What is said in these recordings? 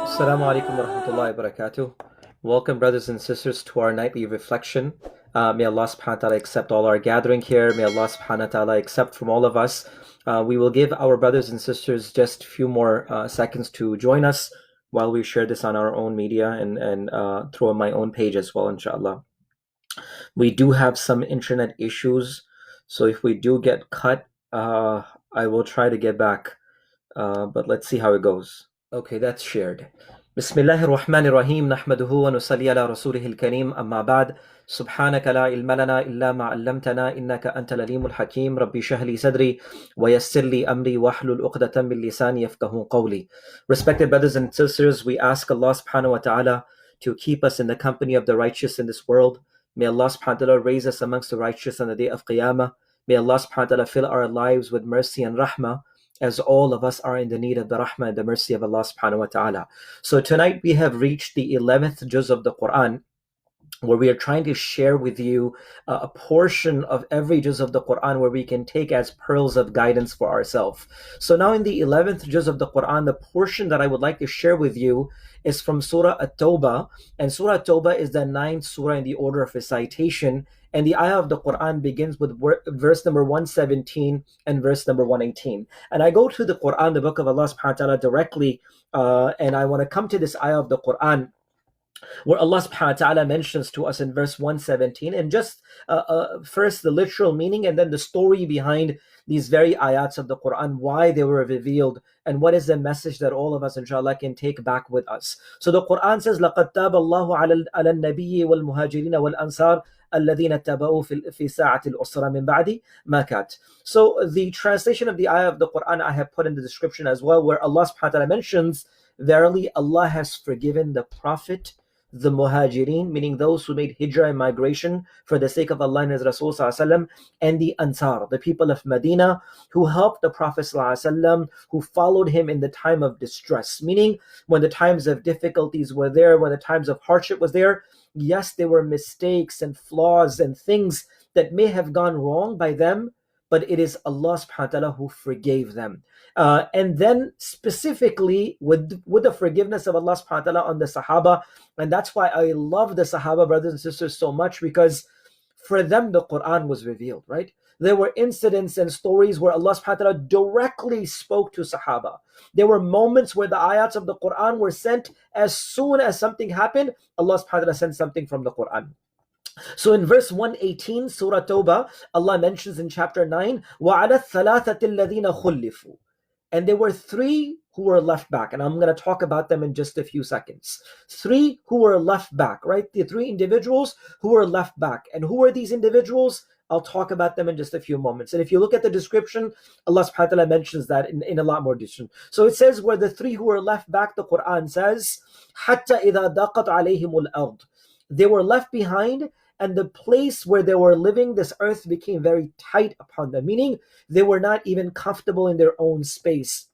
Assalamu alaikum wa rahmatullahi wa barakatuh. Welcome, brothers and sisters, to our nightly reflection. May Allah subhanahu wa ta'ala accept all our gathering here. May Allah subhanahu wa ta'ala accept from all of us. We will give our brothers and sisters just a few more seconds to join us while we share this on our own media and through my own page as well, inshallah. We do have some internet issues, so if we do get cut, I will try to get back, but let's see how it goes. Okay, that's shared. Bismillahir Rahmanir Rahim. Nahmaduhu wa nusalli ala rasulihil kareem. Amma ba'd. Subhanaka la ilma lana illa ma 'allamtana innaka antal alimul hakim. Rabbi shrah li sadri wa yassir li amri wahlul 'uqdatan min lisani yafqahu qawli. Respected brothers and sisters, we ask Allah subhanahu wa ta'ala to keep us in the company of the righteous in this world. May Allah subhanahu wa ta'ala raise us amongst the righteous on the day of Qiyamah. May Allah subhanahu wa ta'ala fill our lives with mercy and rahmah, as all of us are in the need of the rahmah and the mercy of Allah subhanahu wa ta'ala. So tonight we have reached the 11th juz of the Quran, where we are trying to share with you a portion of every juz of the Quran where we can take as pearls of guidance for ourselves. So now in the 11th juz of the Quran, the portion that I would like to share with you is from Surah At-Tawbah, and Surah At-Tawbah is the 9th surah in the order of recitation, and the ayah of the Quran begins with verse number 117 and verse number 118. And I go to the Quran, the book of Allah subhanahu wa ta'ala, directly, and I want to come to this ayah of the Quran where Allah subhanahu wa ta'ala mentions to us in verse 117, and just first the literal meaning and then the story behind these very ayats of the Quran, why they were revealed, and what is the message that all of us inshallah can take back with us. So the Quran says, لَقَدْ تَابَ اللَّهُ عَلَى النَّبِيِّ وَالْمُهَاجِرِينَ وَالْأَنصَارِ الَّذِينَ اتَّبَعُوا فِي سَاعَةِ الْعُسْرَةِ مِنْ بَعْدِ مَا كَانَ. So the translation of the ayah of the Quran I have put in the description as well, where Allah subhanahu wa ta'ala mentions, verily Allah has forgiven the Prophet, the Muhajirin, meaning those who made hijrah and migration for the sake of Allah and His Rasul ﷺ, and the Ansar, the people of Medina, who helped the Prophet ﷺ, who followed him in the time of distress, meaning when the times of difficulties were there, when the times of hardship was there. Yes, there were mistakes and flaws and things that may have gone wrong by them, but it is Allah subhanahu wa ta'ala who forgave them. And then specifically with the forgiveness of Allah subhanahu wa ta'ala on the Sahaba, and that's why I love the Sahaba brothers and sisters so much, because for them the Quran was revealed, right? There were incidents and stories where Allah subhanahu wa ta'ala directly spoke to Sahaba. There were moments where the ayats of the Quran were sent as soon as something happened, Allah subhanahu wa ta'ala sent something from the Quran. So in verse 118, Surah Tawbah, Allah mentions in chapter 9, وَعَلَى الثَّلَاثَةِ الَّذِينَ خُلِّفُوا. And there were three who were left back, and I'm going to talk about them in just a few seconds. Three who were left back, right? The three individuals who were left back. And who are these individuals? I'll talk about them in just a few moments. And if you look at the description, Allah subhanahu wa ta'ala mentions that in a lot more detail. So it says where the three who were left back, the Quran says, حَتَّى إِذَا ضَاقَتْ عَلَيْهِمُ الْأَرْضِ. They were left behind, and the place where they were living, this earth became very tight upon them, meaning they were not even comfortable in their own space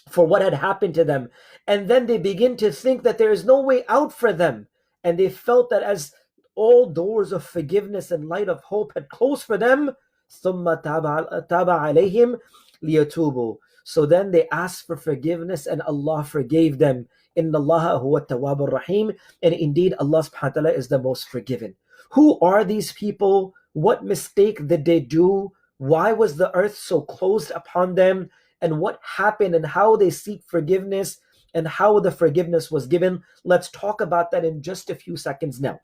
for what had happened to them. And then they begin to think that there is no way out for them. And they felt that as all doors of forgiveness and light of hope had closed for them, ثُمَّ تَابَ عَلَيْهِمْ لِيَتُوبُوا. So then they asked for forgiveness and Allah forgave them. إِنَّ اللَّهَ هُوَ التَّوَّابُ الرَّحِيمُ. And indeed Allah subhanahu wa ta'ala is the most forgiving. Who are these people? What mistake did they do? Why was the earth so closed upon them? And what happened and how they seek forgiveness and how the forgiveness was given? Let's talk about that in just a few seconds now.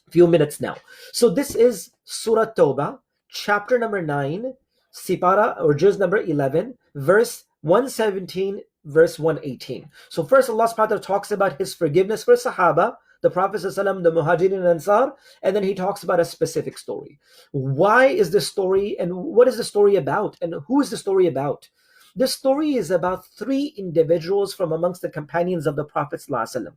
Few minutes now. So this is Surah Tawbah, chapter number 9, Sipara or juz number 11, verse 117, verse 118. So first Allah subhanahu wa ta'ala talks about His forgiveness for Sahaba, the Prophet ﷺ, the Muhajirin and Ansar, and then He talks about a specific story. Why is this story, and what is the story about, and who is the story about? This story is about three individuals from amongst the companions of the Prophet ﷺ.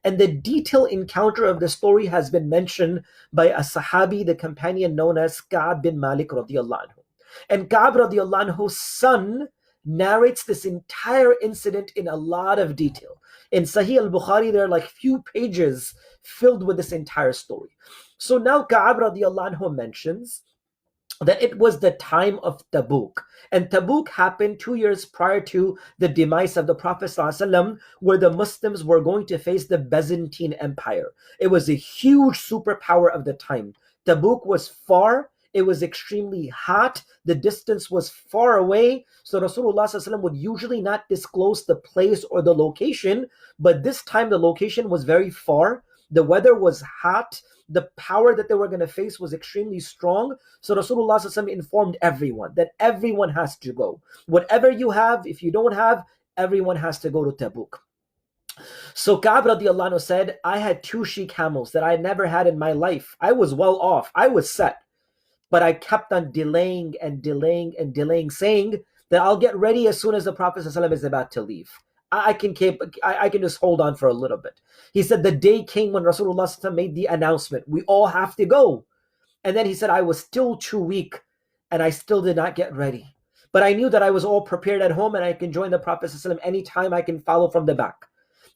And the detailed encounter of the story has been mentioned by a Sahabi, the companion known as Ka'b bin Malik radiallahu anhu. And Ka'b radiallahu anhu's son narrates this entire incident in a lot of detail. In Sahih al-Bukhari, there are like few pages filled with this entire story. So now Ka'b radiallahu anhu mentions that it was the time of Tabuk. And Tabuk happened 2 years prior to the demise of the Prophet ﷺ, where the Muslims were going to face the Byzantine Empire. It was a huge superpower of the time. Tabuk was far. It was extremely hot. The distance was far away. So Rasulullah ﷺ would usually not disclose the place or the location. But this time the location was very far. The weather was hot. The power that they were going to face was extremely strong. So Rasulullah ﷺ informed everyone that everyone has to go. Whatever you have, if you don't have, everyone has to go to Tabuk. So Ka'b radiallahu anhu said, I had 2 she-camels that I had never had in my life. I was well off. I was set. But I kept on delaying and delaying and delaying, saying that I'll get ready as soon as the Prophet ﷺ is about to leave. I can just hold on for a little bit. He said the day came when Rasulullah ﷺ made the announcement, we all have to go. And then he said, I was still too weak and I still did not get ready. But I knew that I was all prepared at home and I can join the Prophet ﷺ anytime. I can follow from the back.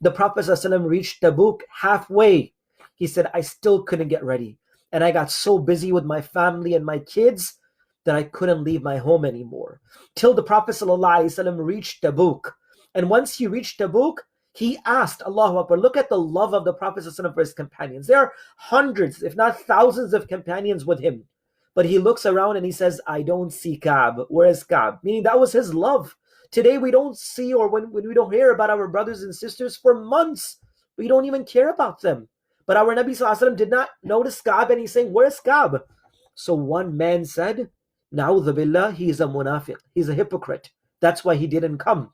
The Prophet ﷺ reached Tabuk halfway. He said, I still couldn't get ready. And I got so busy with my family and my kids that I couldn't leave my home anymore. Till the Prophet ﷺ reached Tabuk. And once he reached Tabuk, he asked, Allahu Akbar, look at the love of the Prophet ﷺ for his companions. There are hundreds, if not thousands of companions with him. But he looks around and he says, I don't see Ka'b. Where is Ka'b? Meaning that was his love. Today we don't see, or when we don't hear about our brothers and sisters for months, we don't even care about them. But our Nabi ﷺ did not notice Ka'b and he's saying, where's Ka'b? So one man said, Na'udhu billah, he is a munafiq. He's a hypocrite. That's why he didn't come.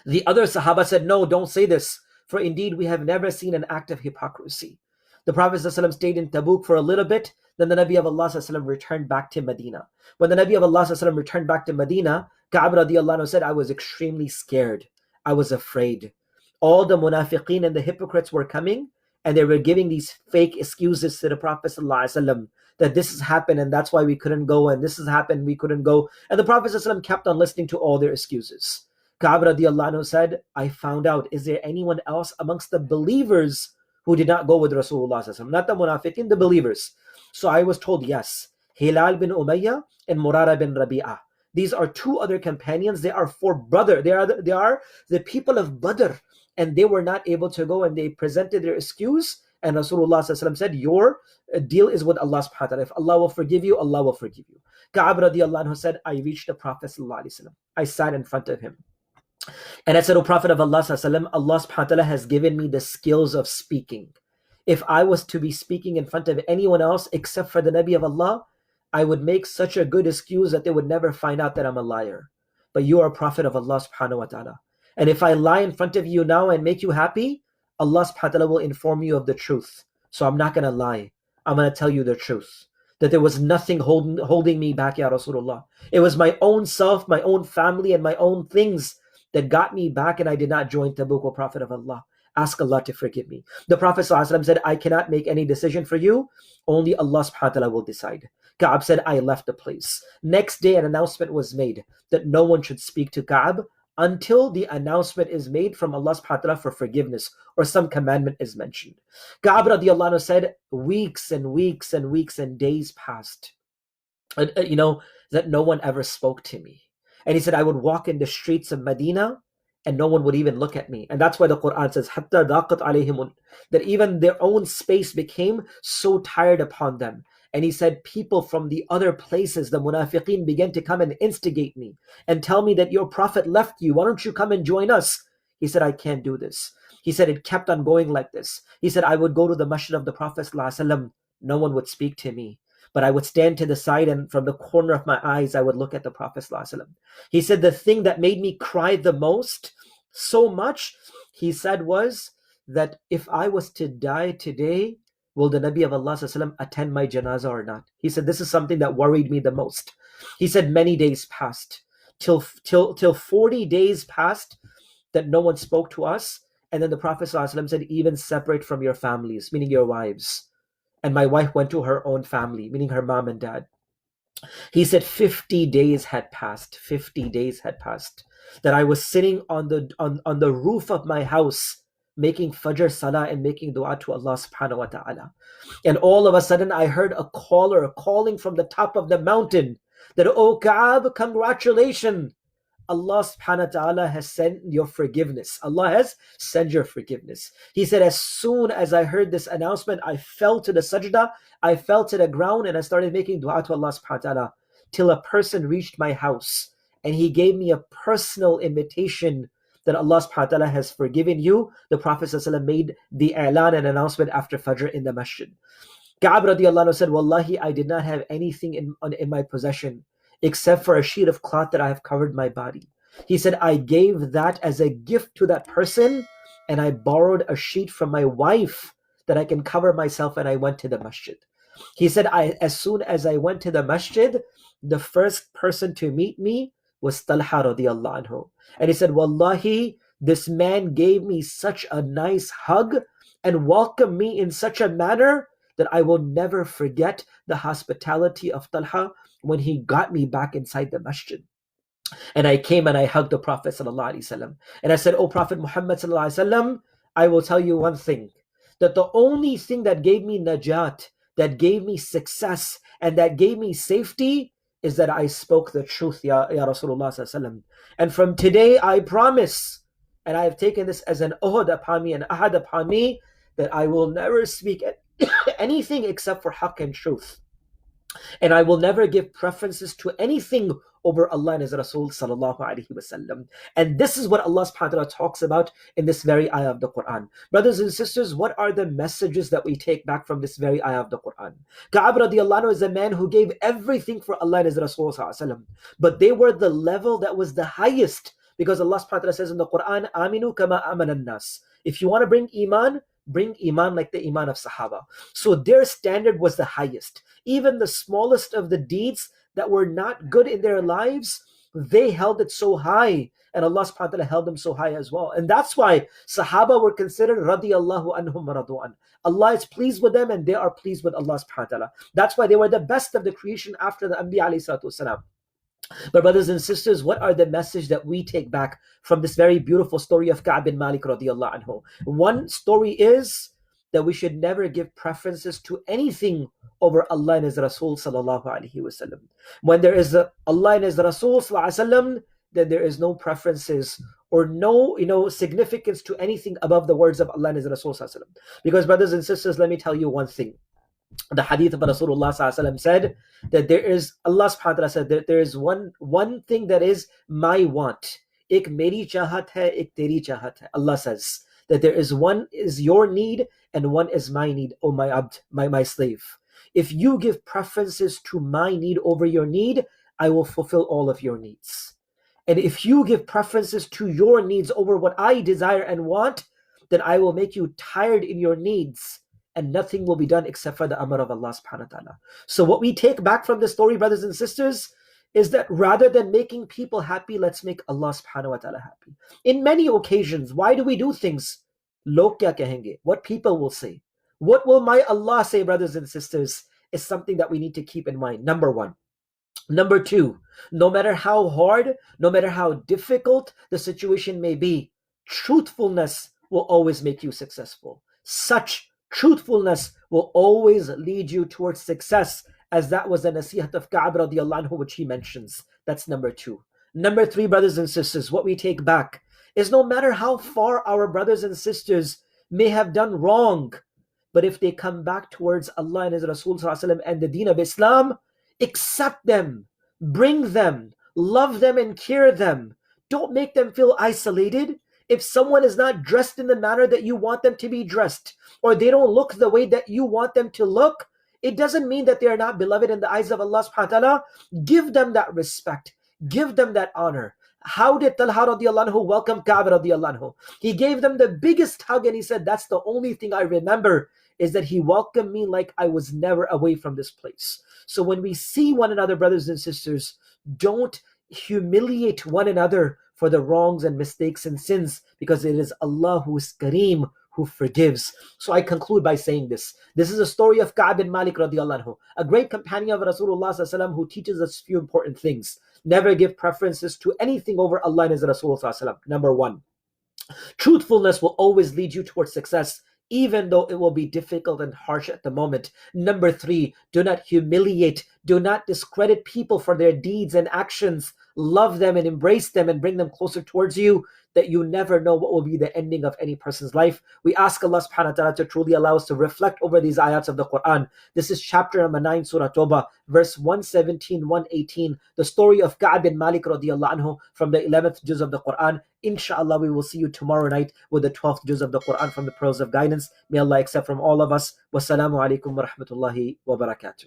The other Sahaba said, no, don't say this, for indeed we have never seen an act of hypocrisy. The Prophet ﷺ stayed in Tabuk for a little bit, then the Nabi of Allah ﷺ returned back to Medina. When the Nabi of Allah ﷺ returned back to Medina, Ka'b radiallahu anhu said, I was extremely scared. I was afraid. All the munafiqeen and the hypocrites were coming, and they were giving these fake excuses to the Prophet ﷺ that this has happened and that's why we couldn't go, and this has happened, we couldn't go. And the Prophet ﷺ kept on listening to all their excuses. Ka'b radiallahu anhu said, I found out, is there anyone else amongst the believers who did not go with Rasulullah ﷺ? Not the munafiqin, the believers. So I was told yes. Hilal bin Umayyah and Murara bin Rabi'ah. These are 2 other companions. They are 4 brothers. They are the people of Badr. And they were not able to go and they presented their excuse. And Rasulullah ﷺ said, your deal is with Allah subhanahu wa ta'ala. If Allah will forgive you, Allah will forgive you. Ka'b radiallahu anhu said, I reached the Prophet ﷺ. I sat in front of him. And I said, O Prophet of Allah ﷺ, Allah subhanahu wa ta'ala has given me the skills of speaking. If I was to be speaking in front of anyone else except for the Nabi of Allah, I would make such a good excuse that they would never find out that I'm a liar. But you are a Prophet of Allah subhanahu wa ta'ala. And if I lie in front of you now and make you happy, Allah subhanahu wa ta'ala will inform you of the truth. So I'm not going to lie. I'm going to tell you the truth. That there was nothing holding me back, Ya Rasulullah. It was my own self, my own family, and my own things that got me back, and I did not join Tabuk, O Prophet of Allah. Ask Allah to forgive me. The Prophet ﷺ said, I cannot make any decision for you. Only Allah subhanahu wa ta'ala will decide. Ka'b said, I left the place. Next day, an announcement was made that no one should speak to Ka'b until the announcement is made from Allah subhanahu wa ta'ala for forgiveness or some commandment is mentioned. Ka'b radiallahu anhu said, weeks and weeks and weeks and days passed. That no one ever spoke to me. And he said, I would walk in the streets of Medina and no one would even look at me. And that's why the Quran says, حَتَّى ضَاقَتْ عَلَيْهِمُ, that even their own space became so tired upon them. And he said, people from the other places, the munafiqeen, began to come and instigate me and tell me that your prophet left you. Why don't you come and join us? He said, I can't do this. He said, it kept on going like this. He said, I would go to the masjid of the Prophet ﷺ. No one would speak to me. But I would stand to the side and from the corner of my eyes, I would look at the Prophet ﷺ. He said, the thing that made me cry the most, so much, he said, was that if I was to die today, will the Nabi of Allah ﷺ attend my janazah or not? He said, this is something that worried me the most. He said, many days passed, till 40 days passed that no one spoke to us. And then the Prophet ﷺ said, even separate from your families, meaning your wives. And my wife went to her own family, meaning her mom and dad. He said 50 days had passed. 50 days had passed. That I was sitting on the roof of my house making Fajr Salah and making dua to Allah subhanahu wa ta'ala. And all of a sudden I heard a caller calling from the top of the mountain that, "Oh Ka'ab, congratulations. Allah subhanahu wa ta'ala has sent your forgiveness. Allah has sent your forgiveness." He said, as soon as I heard this announcement, I fell to the sajda, I fell to the ground, and I started making dua to Allah subhanahu wa ta'ala till a person reached my house and he gave me a personal invitation that Allah subhanahu wa ta'ala has forgiven you. The Prophet ﷺ made the i'lan and announcement after Fajr in the masjid. Ka'ab radiallahu anhu said, "Wallahi, I did not have anything in my possession except for a sheet of cloth that I have covered my body." He said, "I gave that as a gift to that person, and I borrowed a sheet from my wife that I can cover myself, and I went to the masjid." He said, as soon as I went to the masjid, the first person to meet me was Talha radiallahu anhu. And he said, "Wallahi, this man gave me such a nice hug and welcomed me in such a manner that I will never forget the hospitality of Talha when he got me back inside the masjid." And I came and I hugged the Prophet ﷺ. And I said, "O Prophet Muhammad ﷺ, I will tell you one thing, that the only thing that gave me najat, that gave me success, and that gave me safety is that I spoke the truth, ya Rasulullah ﷺ. And from today I promise, and I have taken this as an uhud upon me, an ahad upon me, that I will never speak anything except for haqq and truth. And I will never give preferences to anything over Allah and His Rasul sallallahu alaihi wasallam." And this is what Allah subhanahu wa ta'ala talks about in this very ayah of the Quran. Brothers and sisters, what are the messages that we take back from this very ayah of the Quran? Ka'ab radiallahu anhu is a man who gave everything for Allah and His Rasul sallallahu alaihi wasallam. But they were the level that was the highest, because Allah subhanahu wa ta'ala says in the Quran, "Aminu kama amanan nas." If you want to bring iman like the iman of Sahaba. So their standard was the highest. Even the smallest of the deeds that were not good in their lives, they held it so high. And Allah subhanahu wa ta'ala held them so high as well. And that's why Sahaba were considered radiyallahu anhum wa radu'an. Allah is pleased with them and they are pleased with Allah subhanahu wa ta'ala. That's why they were the best of the creation after the Anbiya alayhi salatu wasalam. But brothers and sisters, what are the message that we take back from this very beautiful story of Ka'b bin Malik radiallahu anhu? One story is that we should never give preferences to anything over Allah and His Rasul sallallahu alaihi wasallam. When there is Allah and His Rasul sallallahu alaihi wasallam, then there is no preferences or no significance to anything above the words of Allah and His Rasul sallallahu alaihi wasallam. Because brothers and sisters, let me tell you one thing. The hadith of Rasulullah sallallahu alaihi wasallam said that there is, Allah subhanahu wa ta'ala said that there is one thing that is my want. Ek meri chahat hai, ek teri chahat hai. Allah says that there is one is your need and one is my need, O my abd, my slave. If you give preferences to my need over your need, I will fulfill all of your needs. And if you give preferences to your needs over what I desire and want, then I will make you tired in your needs, and nothing will be done except for the amr of Allah subhanahu wa ta'ala. So what we take back from this story, brothers and sisters, is that rather than making people happy, let's make Allah subhanahu wa ta'ala happy. In many occasions, why do we do things? Log kya kahenge? What people will say. What will my Allah say, brothers and sisters, is something that we need to keep in mind. Number one. Number two, no matter how hard, no matter how difficult the situation may be, truthfulness will always make you successful. Such truthfulness will always lead you towards success, as that was the nasihat of Ka'b radiallahu anhu, which he mentions. That's number two. Number three, brothers and sisters, what we take back is no matter how far our brothers and sisters may have done wrong, but if they come back towards Allah and His Rasul sallallahu alaihi wasallam and the deen of Islam, accept them, bring them, love them and care them. Don't make them feel isolated. If someone is not dressed in the manner that you want them to be dressed, or they don't look the way that you want them to look, it doesn't mean that they are not beloved in the eyes of Allah subhanahu wa ta'ala. Give them that respect. Give them that honor. How did Talha radiallahu anhu welcome Ka'b radiallahu anhu? He gave them the biggest hug and he said, that's the only thing I remember, is that he welcomed me like I was never away from this place. So when we see one another, brothers and sisters, don't humiliate one another for the wrongs and mistakes and sins, because it is Allah who is Kareem, who forgives. So I conclude by saying this. This is a story of Ka'b bin Malik radiallahu anhu, a great companion of Rasulullah sallallahu alaihi wasallam, who teaches us few important things. Never give preferences to anything over Allah and His Rasul sallallahu alaihi wasallam. Number one. Truthfulness will always lead you towards success, even though it will be difficult and harsh at the moment. Number three, do not humiliate, do not discredit people for their deeds and actions. Love them and embrace them and bring them closer towards you, that you never know what will be the ending of any person's life. We ask Allah subhanahu wa ta'ala to truly allow us to reflect over these ayats of the Quran. This is chapter number 9, Surah Tawbah, verse 117, 118, the story of Ka'b bin Malik radiallahu anhu from the 11th juz of the Quran. Inshallah, we will see you tomorrow night with the 12th juz of the Quran from the Pearls of Guidance. May Allah accept from all of us. Wassalamu alaikum wa rahmatullahi wa barakatuh.